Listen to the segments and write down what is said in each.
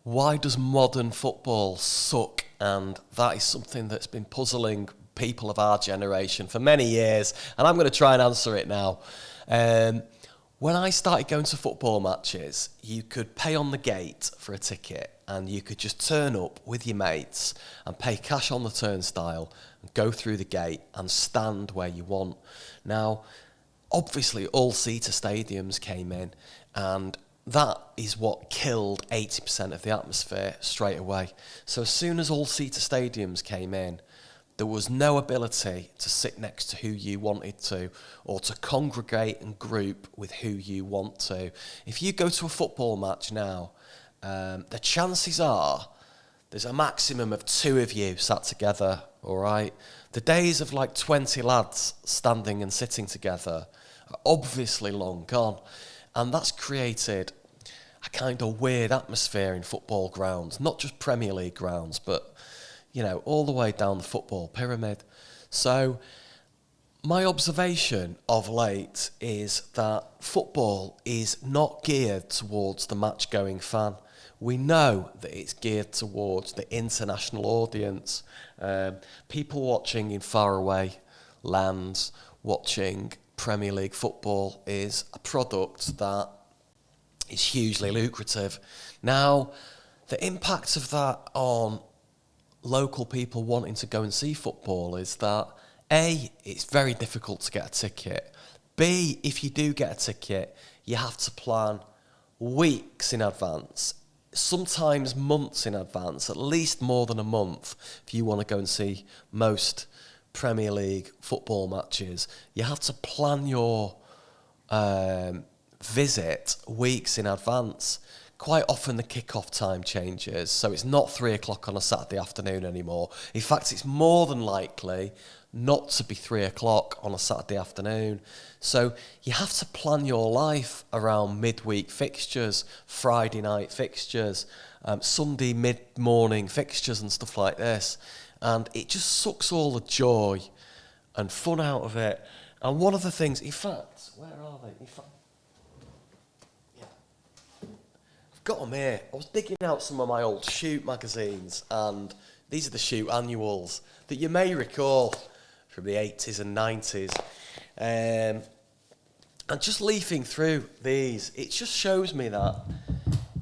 why does modern football suck? And that is something that's been puzzling people of our generation for many years, and I'm going to try and answer it now. When I started going to football matches, you could pay on the gate for a ticket, and you could just turn up with your mates and pay cash on the turnstile and go through the gate and stand where you want. Now, obviously, all-seater stadiums came in, and that is what killed 80% of the atmosphere straight away. So as soon as all-seater stadiums came in, there was no ability to sit next to who you wanted to, or to congregate and group with who you want to. If you go to a football match now, the chances are there's a maximum of 2 of you sat together, all right? The days of like 20 lads standing and sitting together are obviously long gone. And that's created a kind of weird atmosphere in football grounds, not just Premier League grounds, but all the way down the football pyramid. So my observation of late is that football is not geared towards the match-going fan. We know that it's geared towards the international audience. People watching in faraway lands, watching Premier League football is a product that is hugely lucrative. Now, the impact of that on local people wanting to go and see football is that A, it's very difficult to get a ticket. B, if you do get a ticket, you have to plan weeks in advance, sometimes months in advance, at least more than a month if you want to go and see most Premier League football matches. You have to plan your visit weeks in advance. Quite often the kick-off time changes, so it's not 3 o'clock on a Saturday afternoon anymore. In fact, it's more than likely not to be 3 o'clock on a Saturday afternoon. So you have to plan your life around midweek fixtures, Friday night fixtures, Sunday mid-morning fixtures and stuff like this. And it just sucks all the joy and fun out of it. And one of the things, in fact, where are they? Got them here. I was digging out some of my old Shoot magazines, and these are the Shoot annuals that you may recall from the 80s and 90s. And just leafing through these, it just shows me that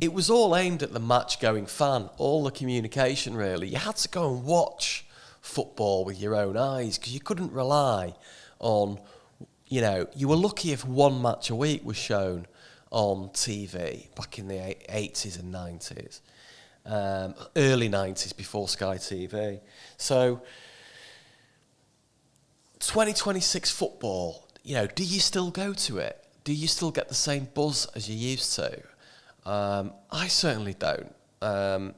it was all aimed at the match-going fan, all the communication really. You had to go and watch football with your own eyes because you couldn't rely on, you were lucky if one match a week was shown on TV back in the 80s and 90s, early 90s before Sky TV. So 2026 football, do you still go to it? Do you still get the same buzz as you used to? I certainly don't. There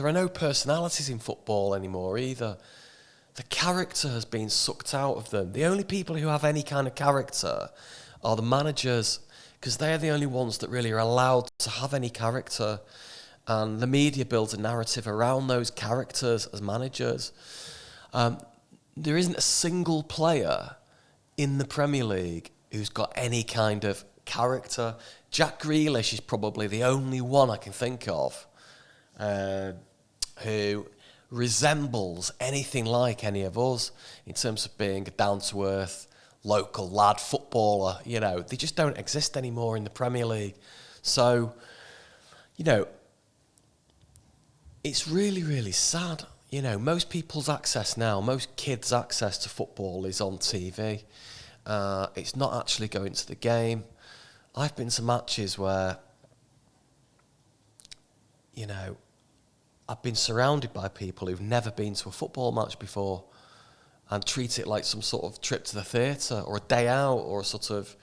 are no personalities in football anymore either. The character has been sucked out of them. The only people who have any kind of character are the managers, because they're the only ones that really are allowed to have any character, and the media builds a narrative around those characters as managers. There isn't a single player in the Premier League who's got any kind of character. Jack Grealish is probably the only one I can think of who resembles anything like any of us in terms of being a down-to-earth local lad footballer. They just don't exist anymore in the Premier League. So, it's really, really sad. Most people's access now, most kids' access to football is on TV. It's not actually going to the game. I've been to matches where, I've been surrounded by people who've never been to a football match before, and treat it like some sort of trip to the theatre or a day out or a sort of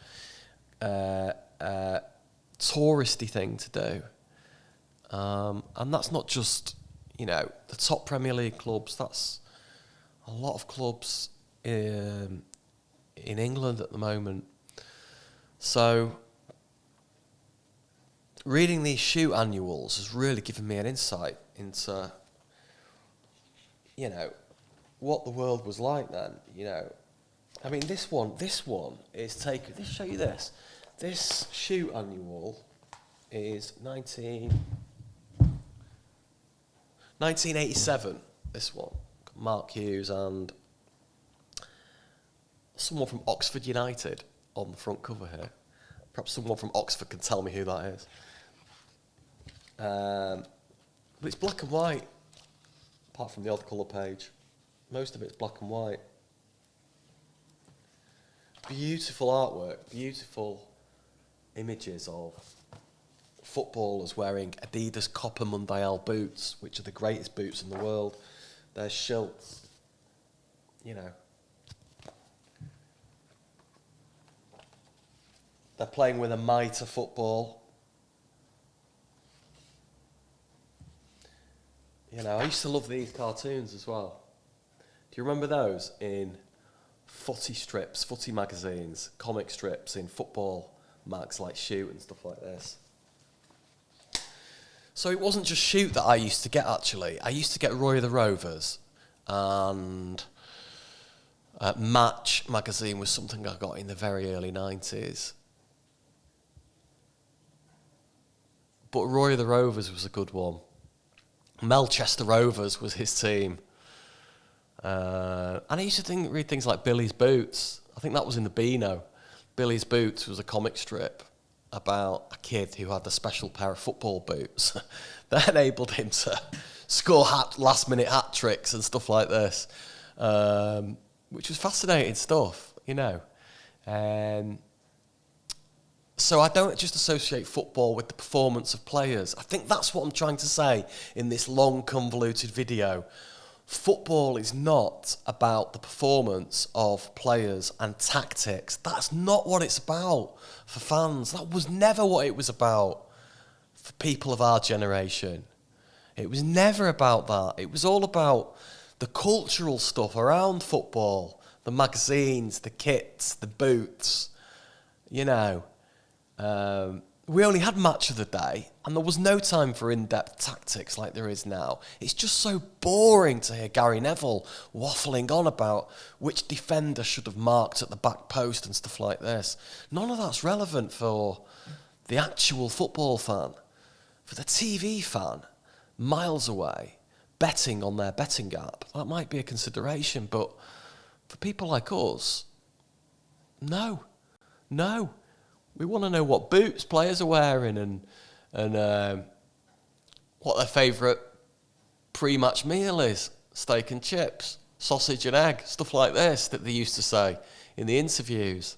touristy thing to do. And that's not just, the top Premier League clubs. That's a lot of clubs in England at the moment. So reading these Shoot annuals has really given me an insight into, what the world was like then. I mean, this one is taken. Let's show you this. This Shoot annual is 1987, this one. Mark Hughes and someone from Oxford United on the front cover here. Perhaps someone from Oxford can tell me who that is. But it's black and white, apart from the odd colour page. Most of it's black and white. Beautiful artwork, beautiful images of footballers wearing Adidas Copper Mundial boots, which are the greatest boots in the world. There's Schultz, you know. They're playing with a mitre football. You know, I used to love these cartoons as well. Do you remember those in footy strips, footy magazines, comic strips in football mags like Shoot and stuff like this? So it wasn't just Shoot that I used to get, actually. I used to get Roy of the Rovers, and Match magazine was something I got in the very early 90s. But Roy of the Rovers was a good one. Melchester Rovers was his team. And I used to read things like Billy's Boots. I think that was in the Beano. Billy's Boots was a comic strip about a kid who had a special pair of football boots that enabled him to score last-minute hat tricks and stuff like this, which was fascinating stuff, you know. So I don't just associate football with the performance of players. I think that's what I'm trying to say in this long, convoluted video. Football is not about the performance of players and tactics. That's not what it's about for fans. That was never what it was about for people of our generation. It was never about that. It was all about the cultural stuff around football, the magazines, the kits, the boots, you know. We only had match of the day, and there was no time for in-depth tactics like there is now. It's just so boring to hear Gary Neville waffling on about which defender should have marked at the back post and stuff like this. None of that's relevant for the actual football fan. For the TV fan, miles away, betting on their betting app, that might be a consideration, but for people like us, no. We want to know what boots players are wearing and what their favourite pre-match meal is. Steak and chips, sausage and egg, stuff like this that they used to say in the interviews,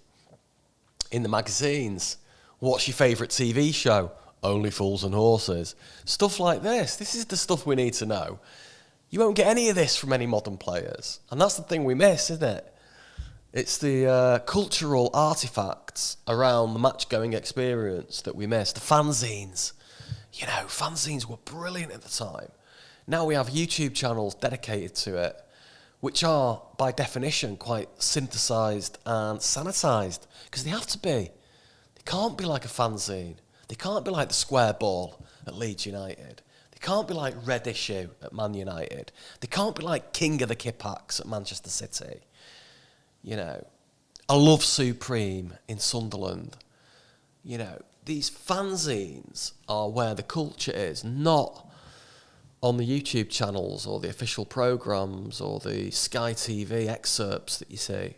in the magazines. What's your favourite TV show? Only Fools and Horses. Stuff like this. This is the stuff we need to know. You won't get any of this from any modern players. And that's the thing we miss, isn't it? It's the cultural artefacts around the match-going experience that we miss. The fanzines. You know, fanzines were brilliant at the time. Now we have YouTube channels dedicated to it, which are, by definition, quite synthesised and sanitised, because they have to be. They can't be like a fanzine. They can't be like the Square Ball at Leeds United. They can't be like Red Issue at Man United. They can't be like King of the Kippax at Manchester City. You know, a Love Supreme in Sunderland. You know, these fanzines are where the culture is, not on the YouTube channels or the official programmes or the Sky TV excerpts that you see.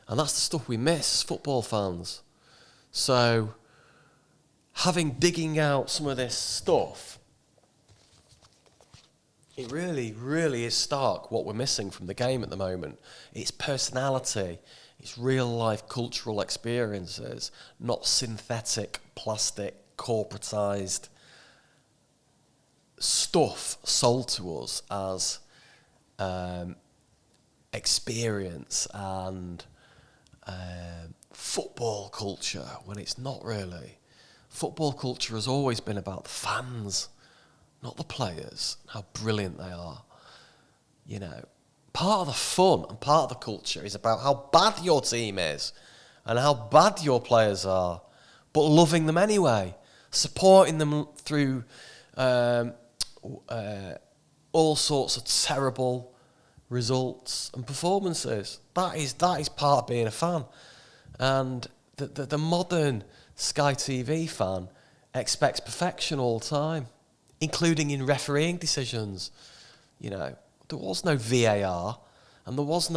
And that's the stuff we miss as football fans. So, digging out some of this stuff, it really, really is stark what we're missing from the game at the moment. It's personality, it's real-life cultural experiences, not synthetic, plastic, corporatised stuff sold to us as experience and football culture, when it's not really. Football culture has always been about the fans, not the players, how brilliant they are. You know, part of the fun and part of the culture is about how bad your team is and how bad your players are, but loving them anyway, supporting them through all sorts of terrible results and performances. That is part of being a fan. And the modern Sky TV fan expects perfection all the time, including in refereeing decisions. You know, there was no VAR, and there was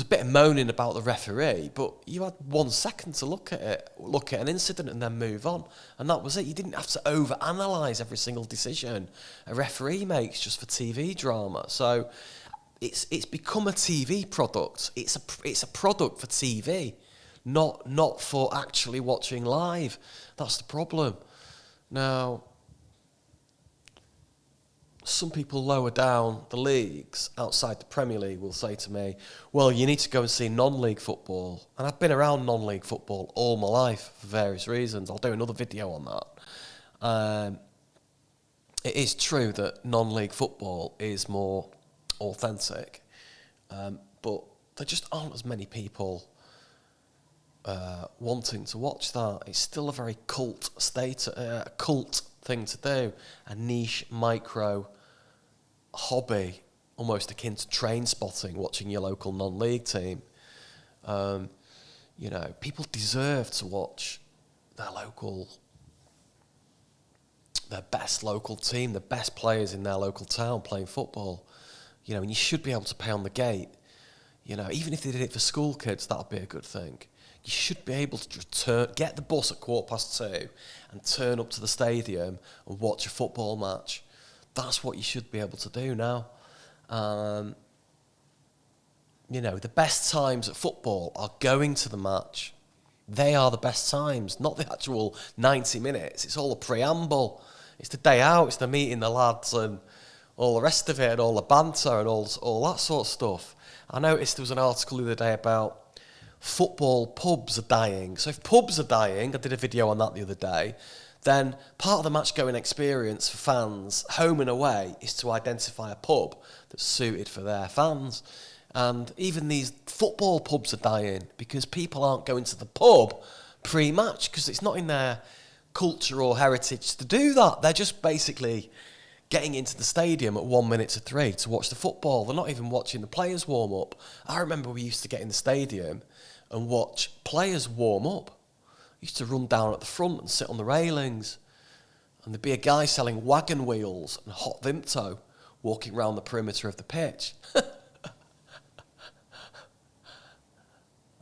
a bit of moaning about the referee, but you had 1 second to look at an incident and then move on. And that was it. You didn't have to overanalyze every single decision a referee makes just for TV drama. So it's become a TV product. It's a product for TV, not for actually watching live. That's the problem. Now, some people lower down the leagues outside the Premier League will say to me, well, you need to go and see non-league football. And I've been around non-league football all my life for various reasons. I'll do another video on that. It is true that non-league football is more authentic, but there just aren't as many people wanting to watch that. It's still a very cult thing to do, a niche micro hobby, almost akin to train spotting, watching your local non-league team. You know, people deserve to watch their best local team, the best players in their local town playing football. You know, and you should be able to pay on the gate. You know, even if they did it for school kids, that would be a good thing. You should be able to get the bus at 2:15 and turn up to the stadium and watch a football match. That's what you should be able to do now. You know, the best times at football are going to the match. They are the best times, not the actual 90 minutes. It's all a preamble. It's the day out, it's the meeting the lads and all the rest of it, and all the banter and all that sort of stuff. I noticed there was an article the other day about football pubs are dying. So if pubs are dying, I did a video on that the other day, then part of the match-going experience for fans, home and away, is to identify a pub that's suited for their fans. And even these football pubs are dying because people aren't going to the pub pre-match because it's not in their culture or heritage to do that. They're just basically getting into the stadium at 3:01 to watch the football. They're not even watching the players warm up. I remember we used to get in the stadium and watch players warm up. I used to run down at the front and sit on the railings, and there'd be a guy selling wagon wheels and hot Vimto walking around the perimeter of the pitch.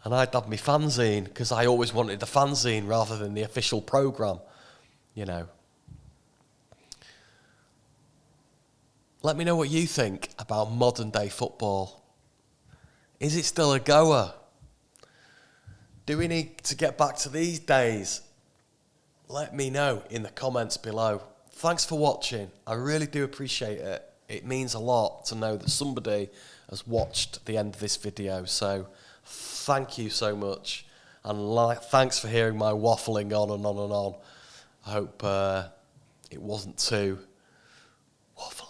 And I'd have my fanzine because I always wanted the fanzine rather than the official programme, you know. Let me know what you think about modern day football. Is it still a goer? Do we need to get back to these days? Let me know in the comments below. Thanks for watching. I really do appreciate it. It means a lot to know that somebody has watched the end of this video. So thank you so much. And thanks for hearing my waffling on and on and on. I hope it wasn't too waffling.